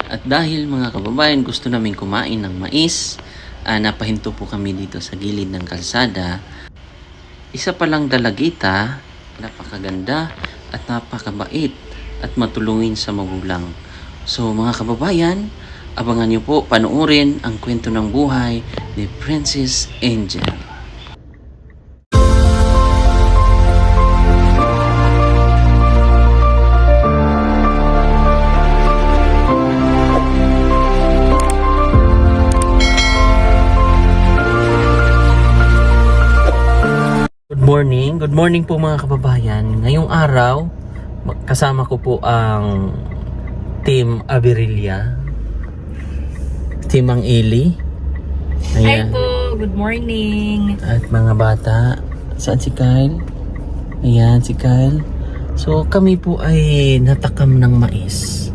At dahil mga kababayan gusto namin kumain ng mais, napahinto po kami dito sa gilid ng kalsada. Isa palang dalagita, napakaganda at napakabait at matulungin sa magulang. So mga kababayan, abangan niyo po panoorin ang kwento ng buhay ni Princess Angel. Good morning po mga kababayan. Ngayong araw, kasama ko po ang Team Aberilla, Team Ang Eli. Hi po, good morning. At mga bata, saan si Kyle? Ayan, si Kyle. So kami po ay natakam ng mais.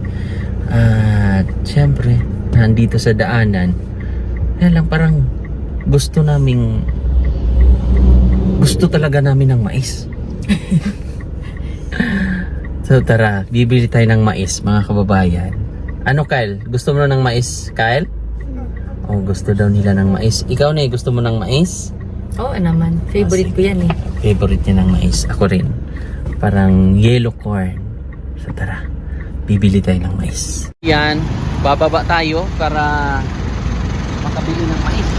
At syempre, nandito sa daanan. Kaya lang parang gusto talaga namin ng mais. So tara, bibili tayo ng mais mga kababayan. Ano Kyle? Gusto mo na ng mais, Kyle? Oh, gusto daw nila ng mais. Ikaw na gusto mo ng mais? Oo naman, favorite ko yan eh. Favorite niya ng mais. Ako rin. Parang yellow corn. So tara, bibili tayo ng mais. Yan, bababa tayo para makabili ng mais.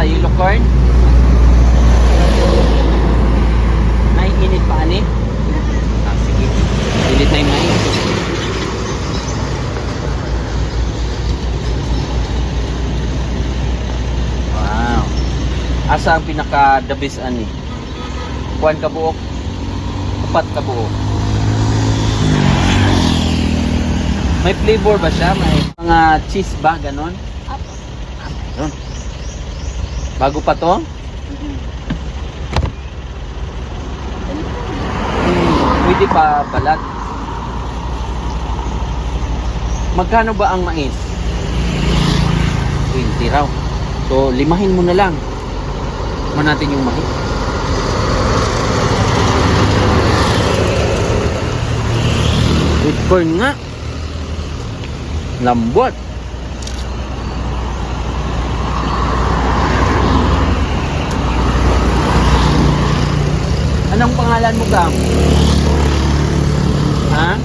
Yellow corn. May init pa ani? Sige. Pilit na yung mais. Wow. Asa ang pinaka the best ani? Kuan ka buok? Upat ka buok? May flavor ba siya? May mga cheese ba? Ganon? Apo. Mayroon. Bago pa to? Pwede pa balat. Magkano ba ang mais? 20 raw. So, limahin mo na lang. Man natin yung mais. Sweet corn nga. Lambot. Anong pangalan mo, Kam? Ha?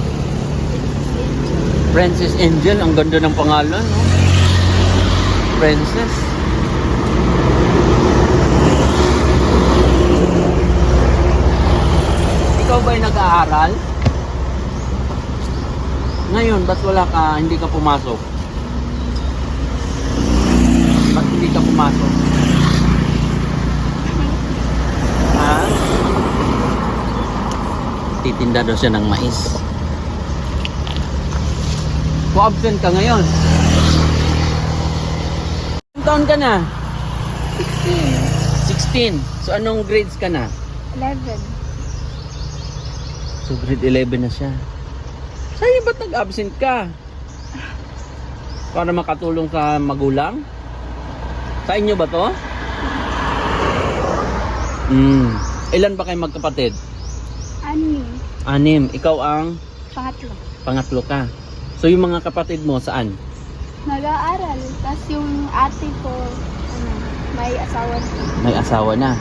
Princess Angel. Ang ganda ng pangalan, no? Princess. Ikaw ba'y nag-aaral? Ngayon, ba't wala ka, hindi ka pumasok? Ba't hindi ka pumasok? Ha? Titinda daw siya ng mais. Kung absent ka ngayon. Ilang taon ka na? 16. 16. So anong grades ka na? 11. So grade 11 na siya. Sa'yo ba't nag-absent ka? Para makatulong sa magulang? Sa inyo ba to? Ilan ba kayo magkapatid? 6. Ikaw ang? Pangatlo. Pangatlo ka. So yung mga kapatid mo saan? Nag-aaral. Tapos yung ate ko, may asawa na. May asawa na.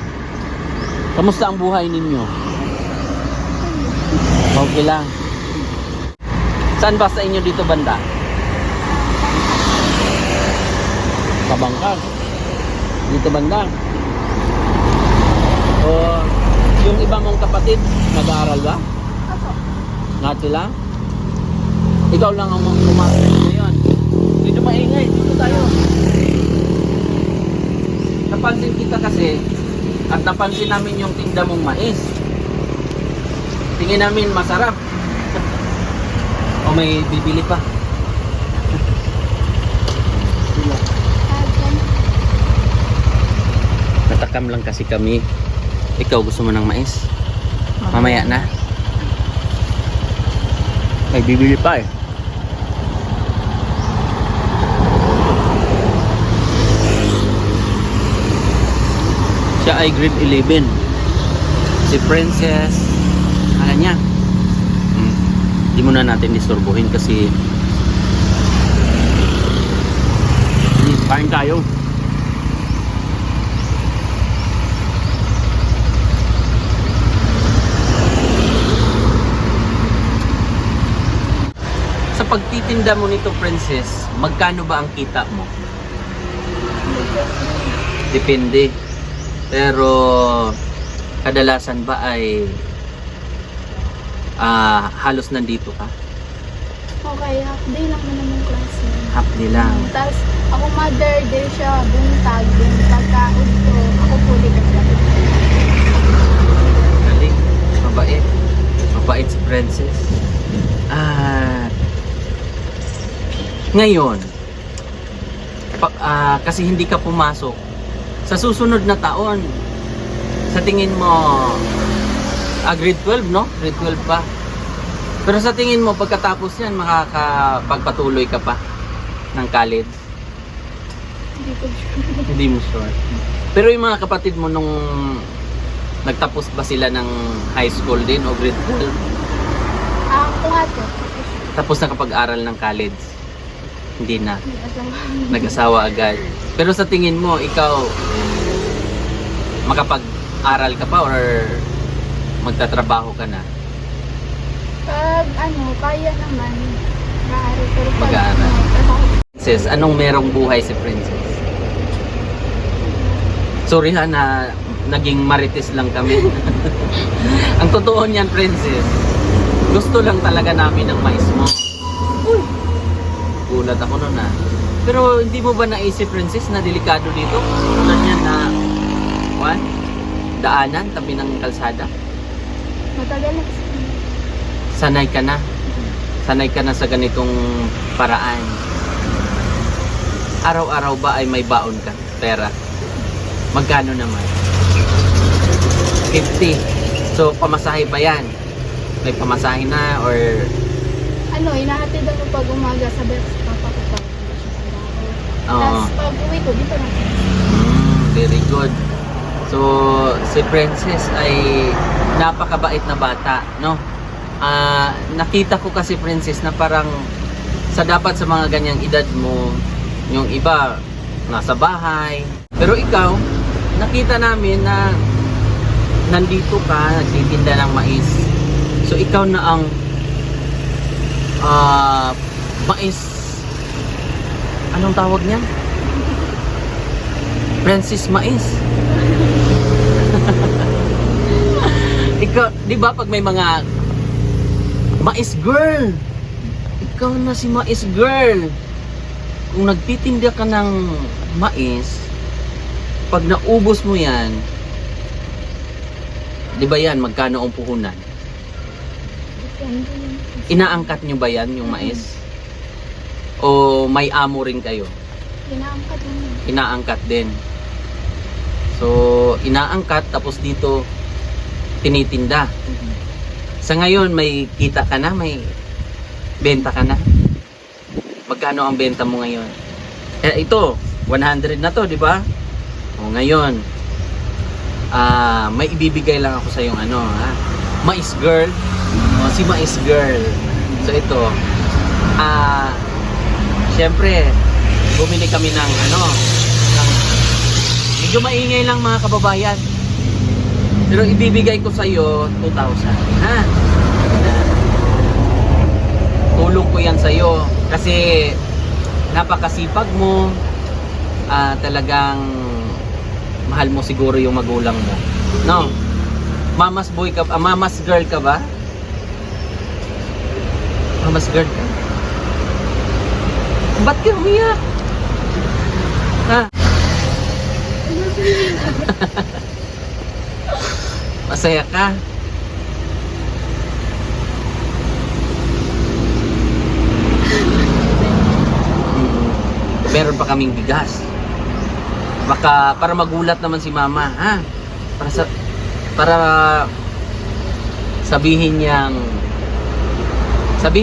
Kamusta ang buhay ninyo? Okay lang. Saan ba sa inyo dito banda? Kabangkag. Dito banda. O yung iba mong kapatid, nag-aaral ba? Ako. Nga sila? Ikaw lang ang pumasok ngayon. Dito maingay, dito tayo. Napansin kita kasi at napansin namin yung tinda mong mais. Tingin namin masarap. O may bibili pa. Natakam lang kasi kami. Ikaw gusto mo ng mais? Mamaya na. May bibili pa eh. Siya ay grade 11. Si Princess, ano niya? Hindi muna natin disturbuhin kasi kain tayo. Sa pagtitinda mo nito, Princess, magkano ba ang kita mo? Depende. Pero kadalasan ba ay halos nandito ka? Okay, half day lang naman yung klase. Half day lang. Tapos, ako mother day siya, buntag. Then, pagka-udto, ako puli ka pala. Galing. Mabait. Mabait si Princess. At ngayon, kasi hindi ka pumasok, sa susunod na taon, sa tingin mo, grade 12, no? Grade 12 pa. Pero sa tingin mo, pagkatapos yan, makakapagpatuloy ka pa ng college? Hindi ko sure. Hindi mo sure. Pero yung mga kapatid mo nung nagtapos ba sila ng high school din o grade 12? Ako nga to. Tapos nakapag-aral ng college? Hindi na. Nag-asawa. Nag-asawa agad. Pero sa tingin mo, ikaw makapag-aral ka pa or magtatrabaho ka na? Pag kaya naman, maaari. Pero pag Mag-aaral. trabaho, Princess, anong merong buhay si Princess? Sorry ha na naging marites lang kami. Ang totoo niyan, Princess, gusto lang talaga namin ng mais mo. Uy! Gulat ako nun ha. Pero hindi mo ba naisip, Princess, na delikado dito? Tulad niyan na daanan, tabi ng kalsada. matagal na kasi. Sanay ka na. Sanay ka na sa ganitong paraan. Araw-araw ba ay may baon ka? Pera. Magkano naman? 50. So, pamasahe ba yan? May pamasahe na or... Inahatid ako pag umaga, sabi ko sa papa ko pag Oo. Tapos pag uwi ko, dito na. Very good. So, si Princess ay napakabait na bata, no? Nakita ko kasi, Princess, na parang dapat sa mga ganyang edad mo, yung iba nasa bahay. Pero ikaw, nakita namin na nandito ka, nagtitinda ng mais. So, ikaw na ang mais, anong tawag niyan? Princess Mais. Ikaw, di ba pag may mga mais girl, ikaw na si mais girl. Kung nagtitinda ka ng mais, pag naubos mo yan, di ba yan, magkano ang puhunan? Depende yun. Inaangkat nyo ba yan, yung mais? O may amo rin kayo? Inaangkat mo yun. Inaangkat din. So, inaangkat, tapos dito, tinitinda. Sa ngayon, may kita ka na? May benta ka na? Magkano ang benta mo ngayon? Ito, 100 na to, di ba? O ngayon, may ibibigay lang ako sa yung Mais girl. O, si Mais girl. So ito, syempre, bumili kami ng medyo maingay lang mga kababayan. Pero ibibigay ko sa iyo 2,000. Ha? Tulong ko yan sa iyo kasi napakasipag mo. Talagang mahal mo siguro yung magulang mo. No? Mama's boy ka, mama's girl ka ba? Mama's girl ka? Ba't ka umiyak? Ha? Masaya ka? Meron pa kaming bigas. Baka para magulat naman si mama, ha? Para sabihin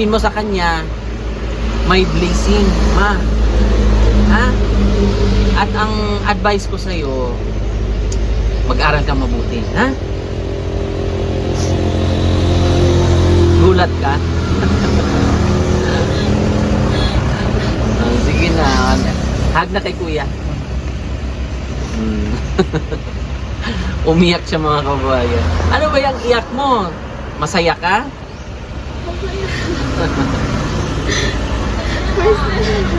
mo sa kanya may blessing, ma. Ha? At ang advice ko sa iyo, Mag-aral ka mabuti, ha? Gulat ka? Sige na. Hug na kay kuya. Umiyak siya mga kabayan. Ano ba yung iyak mo? Masaya ka?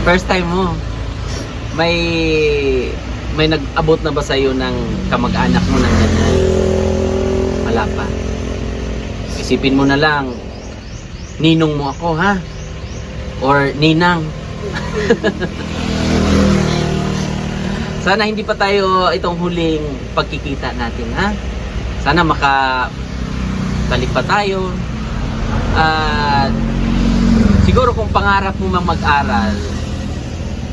First time mo. May nag-abot na ba sa'yo ng kamag-anak mo ng ganyan? Wala pa. Isipin mo na lang, ninong mo ako, ha? Or ninang. Sana hindi pa tayo itong huling pagkikita natin, ha? Sana makabalik pa tayo. At siguro kung pangarap mo mang mag-aral,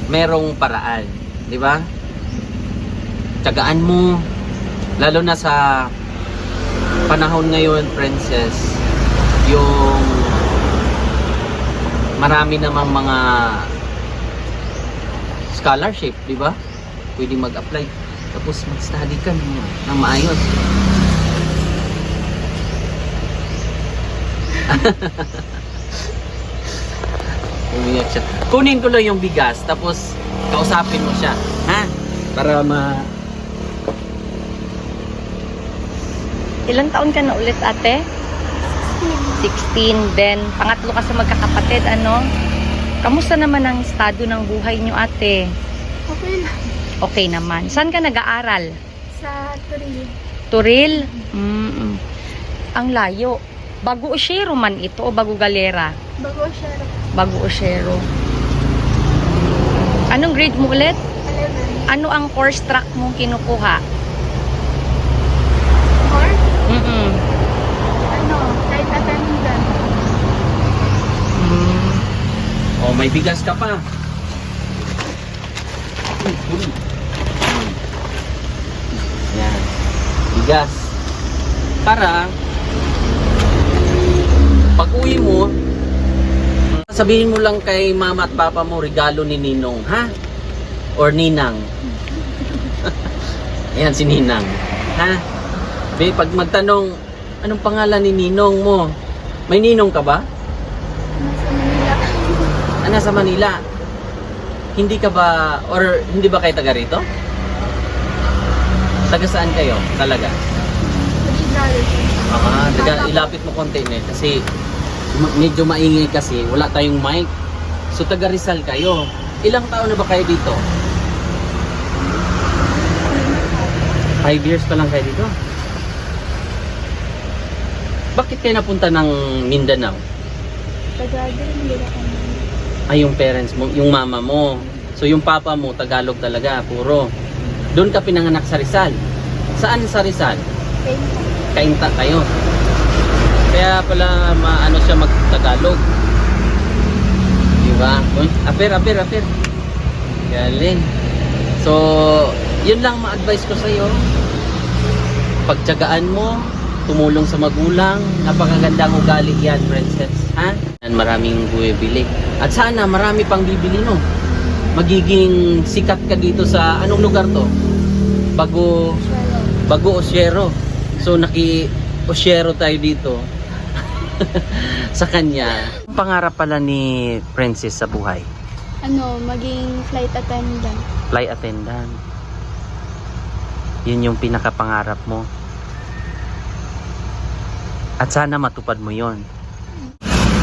merong paraan, di ba? Tiyagaan mo, lalo na sa panahon ngayon, Princess, yung marami namang mga scholarship, di ba? Pwede mag-apply. Tapos mag-study ka ng maayos. Umiyak siya. Kunin ko lang yung bigas, tapos kausapin mo siya. Ha? Para Ilang taon ka na ulit, ate? 16. Then, pangatlo ka sa magkakapatid, ano? Kamusta naman ang estado ng buhay nyo, ate? Okay lang. Okay naman. Saan ka nag-aaral? Sa Turil. Turil? Ang layo. Bago Oshero man ito o Bago Galera? Bago siya. Bago Oshero. Anong grade mo ulit? 11. Ano ang course track mong kinukuha? Or, kahit atanigan. oh, may bigas ka pa. Yan. Bigas. Para pag uwi mo, sabihin mo lang kay mama at papa mo regalo ni Ninong, ha? Or Ninang. Ayan si Ninang. Ha? Pag magtanong, anong pangalan ni Ninong mo? May Ninong ka ba? Nasa Manila. Nasa Manila. Hindi ka ba, or hindi ba kayo taga rito? Taga saan kayo? Talaga? Taga ilapit mo konti na kasi medyo maingay kasi wala tayong mic. So taga Rizal kayo. Ilang taon na ba kayo dito? 5 years pa lang kayo dito? Bakit kayo napunta ng Mindanao? Taga-din nila kami. Ay, yung parents mo, yung mama mo. So yung papa mo, Tagalog talaga, puro. Doon ka pinanganak sa Rizal. Saan sa Rizal? Kainta kayo. Kaya pala maano siya mag-Tagalog. Diba? Uy, aper. Galing. So, yun lang ma-advise ko sa'yo. Pagtiyagaan mo, tumulong sa magulang, napakagandang ugali yan, Princess. Ha? Maraming bumibili. At sana marami pang bibili, no? Magiging sikat ka dito sa, anong lugar to? Bago Oshero. So, Oshero tayo dito. Sa kanya. Pangarap pala ni Princess sa buhay? Maging flight attendant. Flight attendant. Yun yung pinakapangarap mo. At sana matupad mo yon.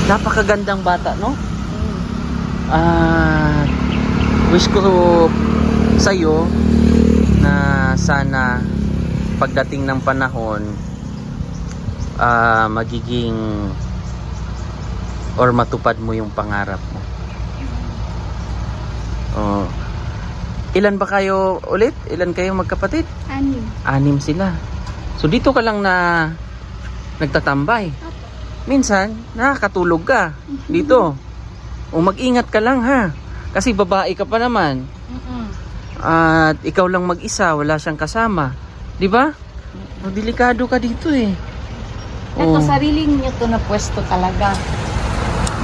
Napakagandang bata, no? Wish ko sa'yo na sana pagdating ng panahon magiging or matupad mo yung pangarap mo. Ilan ba kayo ulit? Ilan kayo magkapatid? 6. 6 sila. So dito ka lang na nagtatambay. Minsan, nakakatulog ka dito. O mag-ingat ka lang, ha? Kasi babae ka pa naman. At ikaw lang mag-isa, wala siyang kasama. 'Di ba? Delikado ka dito eh. Ito, sarili niyo to na pwesto talaga.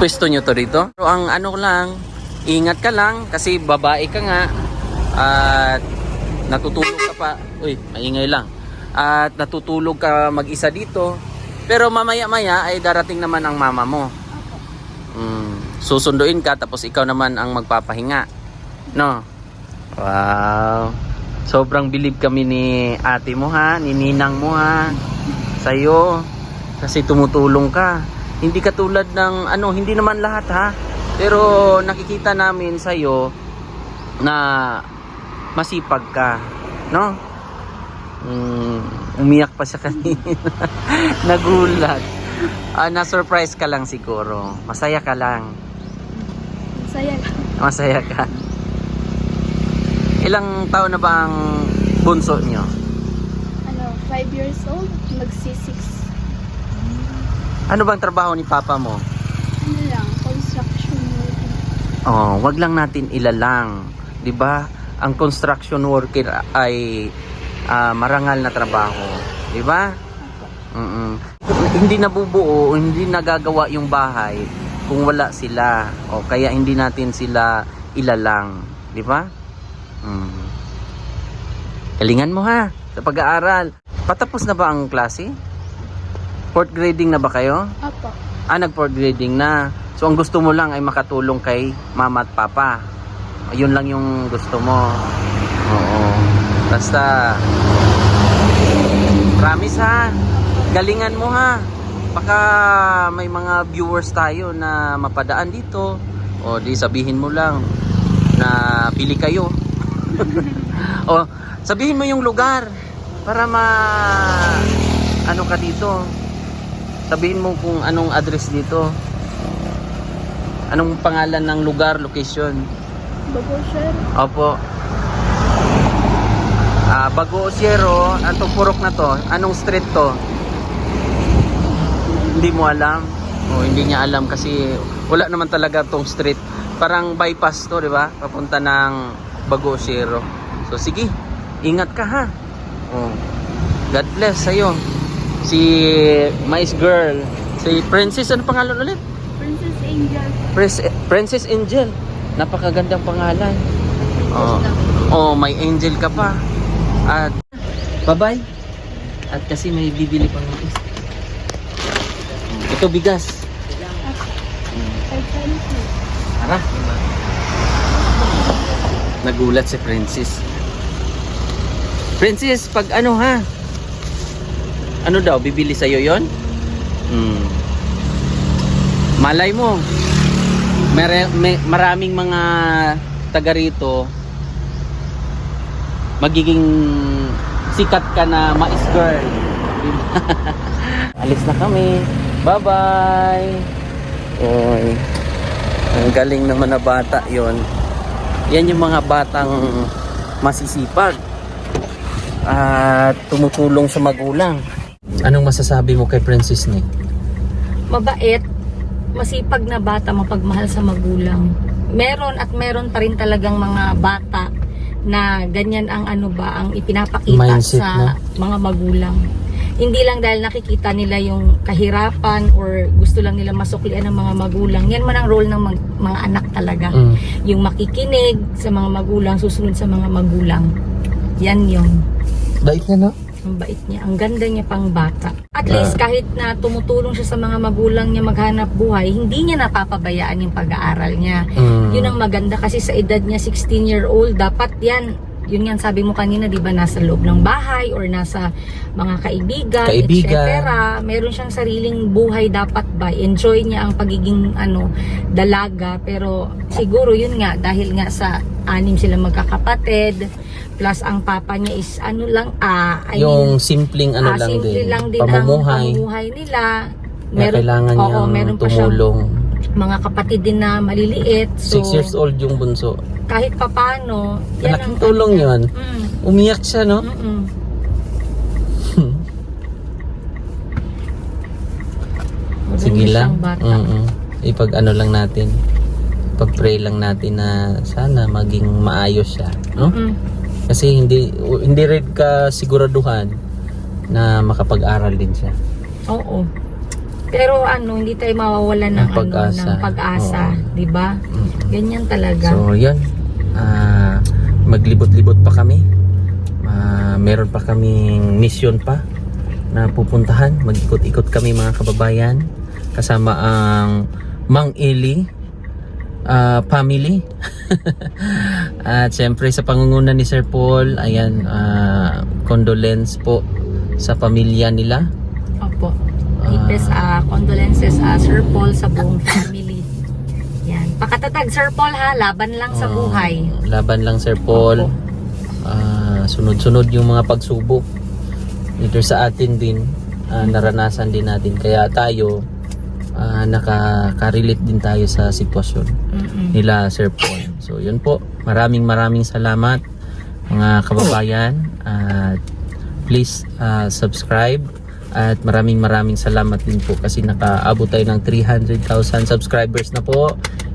Pwesto nyo to dito? Pero ang ano lang, ingat ka lang kasi babae ka nga at natutulog ka pa. Uy, maingay lang. at natutulog ka mag-isa dito. Pero mamaya-maya ay darating naman ang mama mo. Susunduin ka tapos ikaw naman ang magpapahinga. No? Wow. Sobrang bilib kami ni ate mo ha, ni ninang mo ha, sa'yo. Kasi tumutulong ka. Hindi katulad ng hindi naman lahat ha. Pero nakikita namin sa'yo na masipag ka. No? Umiyak pa siya kanina. Nagulat. Na-surprise ka lang siguro. Masaya ka lang. Masaya lang. Masaya ka. Ilang taon na ba ang bunso nyo? 5 years old, magsi-6. Ano bang trabaho ni papa mo? Ano lang, construction worker. Oh, wag lang natin ilalang, 'di ba? Ang construction worker ay marangal na trabaho, 'di ba? Hindi nabubuo, hindi nagagawa yung bahay kung wala sila. O kaya hindi natin sila ilalang, 'di ba? Galingan mo ha sa pag-aaral. Patapos na ba ang klase? 4th grading na ba kayo? Apo. Nag 4th grading na. So ang gusto mo lang ay makatulong kay mama at papa. Ayun lang yung gusto mo. Oo. Basta promise ha. Galingan mo ha. Baka may mga viewers tayo na mapadaan dito. O di sabihin mo lang na pili kayo. O sabihin mo yung lugar para ano ka dito. Sabihin mo kung anong address dito. Anong pangalan ng lugar, location? Bagosher. Opo. Bagosero, atong purok na to. Anong street to? Hindi mo alam? O hindi niya alam kasi wala naman talaga tong street. Parang bypass to, di ba? Papunta ng Bagosero. So sige, ingat ka ha. Oh. God bless sa'yo. Si Mais Girl, si Princess, ano pangalan ulit? Princess Angel. Princess Angel. Napakagandang pangalan. May angel ka pa. At bye-bye. At kasi may bibili pang mais. Ito bigas. Tara. Nagulat si Princess. Princess, pag ano ha? Ano daw, bibili sa'yo yon? Malay mo, maraming mga taga rito, magiging sikat ka na mais girl. Alis na kami. Bye-bye. Oy. Ang galing naman na bata yon. Yan yung mga batang masisipag at tumutulong sa magulang. Anong masasabi mo kay Princess ni? Mabait, masipag na bata, mapagmahal sa magulang. Meron pa rin talagang mga bata na ganyan ang ang ipinapakita Mindset, sa no? mga magulang. Hindi lang dahil nakikita nila yung kahirapan or gusto lang nila masuklian ng mga magulang. Yan man ang role ng mga anak talaga. Yung makikinig sa mga magulang, susunod sa mga magulang. Yan yung Bait niya, no? ang bait niya. Ang ganda niya pang bata. At least kahit na tumutulong siya sa mga magulang niya maghanap buhay, hindi niya napapabayaan yung pag-aaral niya. Yun ang maganda kasi sa edad niya 16-year-old, dapat yan. Yun nga sabi mo kanina, di ba, nasa loob ng bahay or nasa mga kaibigan, etc. Meron siyang sariling buhay dapat ba. Enjoy niya ang pagiging dalaga. Pero siguro yun nga, dahil nga sa 6 sila magkakapatid, plus ang papa niya is yung simpleng simple lang din ang pamumuhay nila. Kailangan niyang meron pa tumulong. Mga kapatid din na maliliit. So, 6 years old yung bunso. kahit papano, yan Malaking tulong yun. Umiyak siya, no? Sige lang. Ipag-ano lang natin. Pag-pray lang natin na sana maging maayos siya, no? Kasi hindi rin ka siguraduhan na makapag-aral din siya. Oo. Pero hindi tayo mawawalan ng pag-asa, 'di ba? Ganyan talaga. So, 'yun. Maglibot-libot pa kami. Meron pa kaming mission pa na pupuntahan. Mag-ikot-ikot kami mga kababayan kasama ang Mang Eli family. At syempre sa pangunguna ni Sir Paul, ayan, condolence po sa pamilya nila. Opo. Deepest condolences Sir Paul sa buong family. Yan. Pakatatag Sir Paul ha, laban lang sa buhay. Laban lang Sir Paul. Opo. Sunod-sunod yung mga pagsubok. Dito sa atin din, naranasan din natin. Kaya tayo, nakaka-relate din tayo sa sitwasyon nila Sir Paul. So yun po, maraming salamat mga kababayan. At please subscribe. At maraming salamat din po kasi nakaabot tayo ng 300,000 subscribers na po.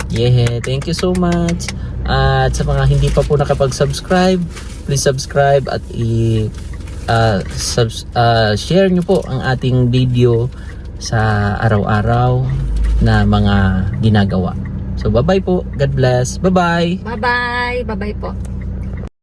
Yeah, thank you so much. At sa mga hindi pa po nakapag-subscribe, please subscribe at share nyo po ang ating video sa araw-araw na mga ginagawa. So bye-bye po. God bless. Bye-bye. Bye-bye. Bye-bye po.